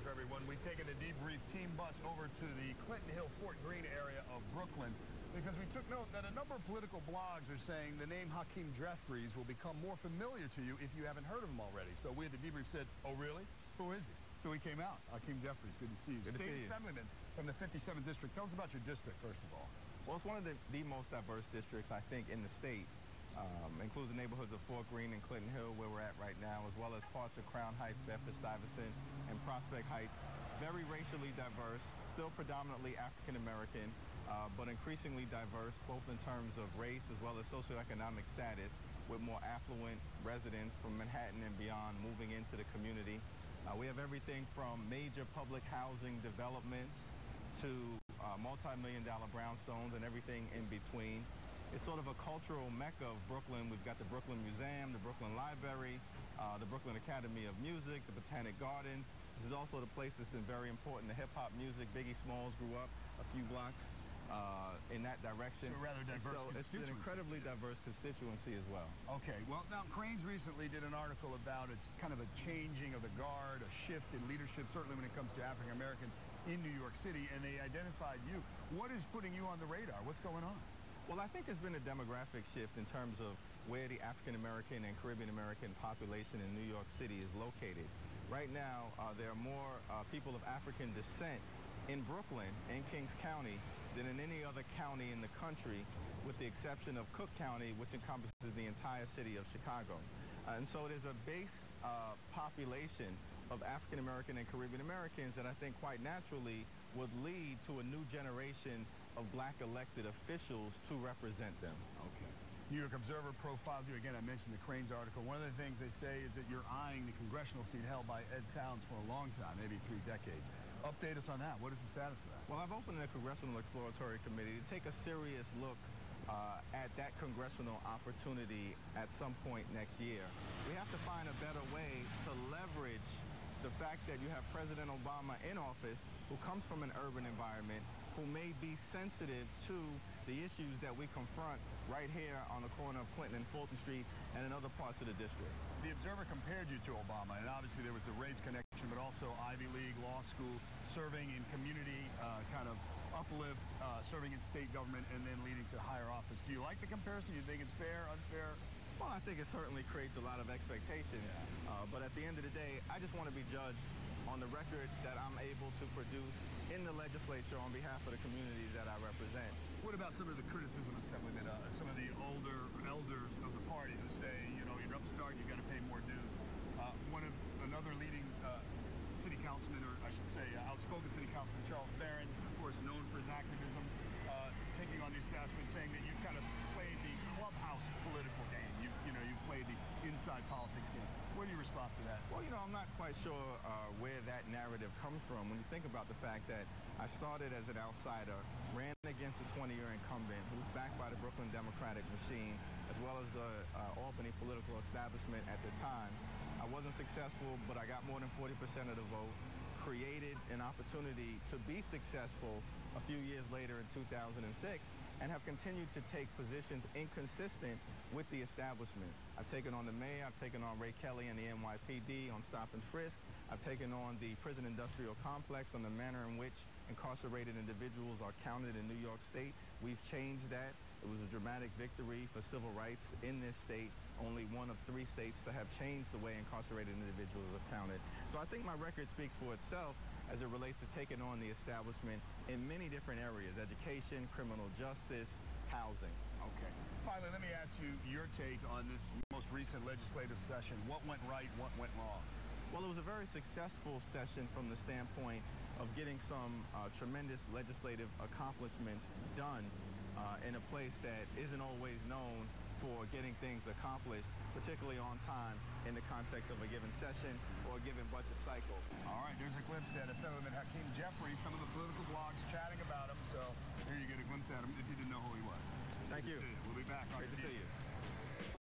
everyone. We've taken the Debrief team bus over to the Clinton Hill, Fort Greene area of Brooklyn because we took note that a number of political blogs are saying the name Hakeem Jeffries will become more familiar to you if you haven't heard of him already. So we at the Debrief said, oh, really? Who is he? So he came out. Hakeem Jeffries, good to see you. Good to see you. State Assemblyman from the 57th District. Tell us about your district, first of all. Well, it's one of the most diverse districts, I think, in the state. Includes the neighborhoods of Fort Greene and Clinton Hill, where we're at right now, as well as parts of Crown Heights, Bedford-Stuyvesant, and Prospect Heights. Very racially diverse, still predominantly African-American, but increasingly diverse, both in terms of race as well as socioeconomic status, with more affluent residents from Manhattan and beyond moving into the community. We have everything from major public housing developments to multi-million-dollar brownstones and everything in between. It's sort of a cultural mecca of Brooklyn. We've got the Brooklyn Museum, the Brooklyn Library, the Brooklyn Academy of Music, the Botanic Gardens. This is also the place that's been very important to hip-hop music. Biggie Smalls grew up a few blocks in that direction. So rather diverse constituency. It's an incredibly diverse constituency as well. Okay, well, now Crain's recently did an article about a kind of a changing of the guard, a shift in leadership, certainly when it comes to African Americans in New York City, and they identified you. What is putting you on the radar? What's going on? Well, I think there's been a demographic shift in terms of where the African-American and Caribbean-American population in New York City is located. Right now, there are more people of African descent in Brooklyn and Kings County than in any other county in the country, with the exception of Cook County, which encompasses the entire city of Chicago. And so there's a base population of African-American and Caribbean-Americans that I think quite naturally would lead to a new generation of black elected officials to represent them. Okay. New York Observer profiled you. Again, I mentioned the Crain's article. One of the things they say is that you're eyeing the congressional seat held by Ed Towns for a long time, maybe 3 decades. Update us on that. What is the status of that? Well, I've opened a Congressional Exploratory Committee to take a serious look at that congressional opportunity at some point next year. We have to find a better way to leverage the fact that you have President Obama in office, who comes from an urban environment, who may be sensitive to the issues that we confront right here on the corner of Clinton and Fulton Street and in other parts of the district. The Observer compared you to Obama, and obviously there was the race connection, but also Ivy League, law school, serving in community kind of uplift, serving in state government, and then leading to higher office. Do you like the comparison? Do you think it's fair, unfair? Well, I think it certainly creates a lot of expectation. Yeah. But at the end of the day, I just want to be judged on the record that I'm able to produce in the legislature on behalf of the communities that I represent. What about some of the criticism, Assemblyman, some of the older elders of the party who say, you know, you're upstart, you got to pay more dues? Another leading city councilman, or I should say outspoken city councilman, Charles Barron, of course known for his activism, taking on the establishment, saying that you kind of played the clubhouse political game. You played the inside politics game. What are your response to that? Well, I'm not quite sure where that narrative comes from. When you think about the fact that I started as an outsider, ran against a 20-year incumbent who's backed by the Brooklyn Democratic machine, as well as the Albany political establishment at the time. I wasn't successful, but I got more than 40% of the vote, created an opportunity to be successful a few years later in 2006, and have continued to take positions inconsistent with the establishment. I've taken on the mayor, I've taken on Ray Kelly and the NYPD on stop and frisk. I've taken on the prison industrial complex on the manner in which incarcerated individuals are counted in New York State. We've changed that. It was a dramatic victory for civil rights in this state, only one of 3 states to have changed the way incarcerated individuals are counted. So I think my record speaks for itself as it relates to taking on the establishment in many different areas: education, criminal justice, housing. Okay. Finally, let me ask you your take on this most recent legislative session. What went right? What went wrong? Well, it was a very successful session from the standpoint of getting some tremendous legislative accomplishments done in a place that isn't always known for getting things accomplished, particularly on time in the context of a given session or a given budget cycle. All right, there's a glimpse at Assemblyman Hakeem Jeffries, some of the political blogs chatting about him, so here you get a glimpse at him if you didn't know who he was. Thank you. We'll be back. Great to see you.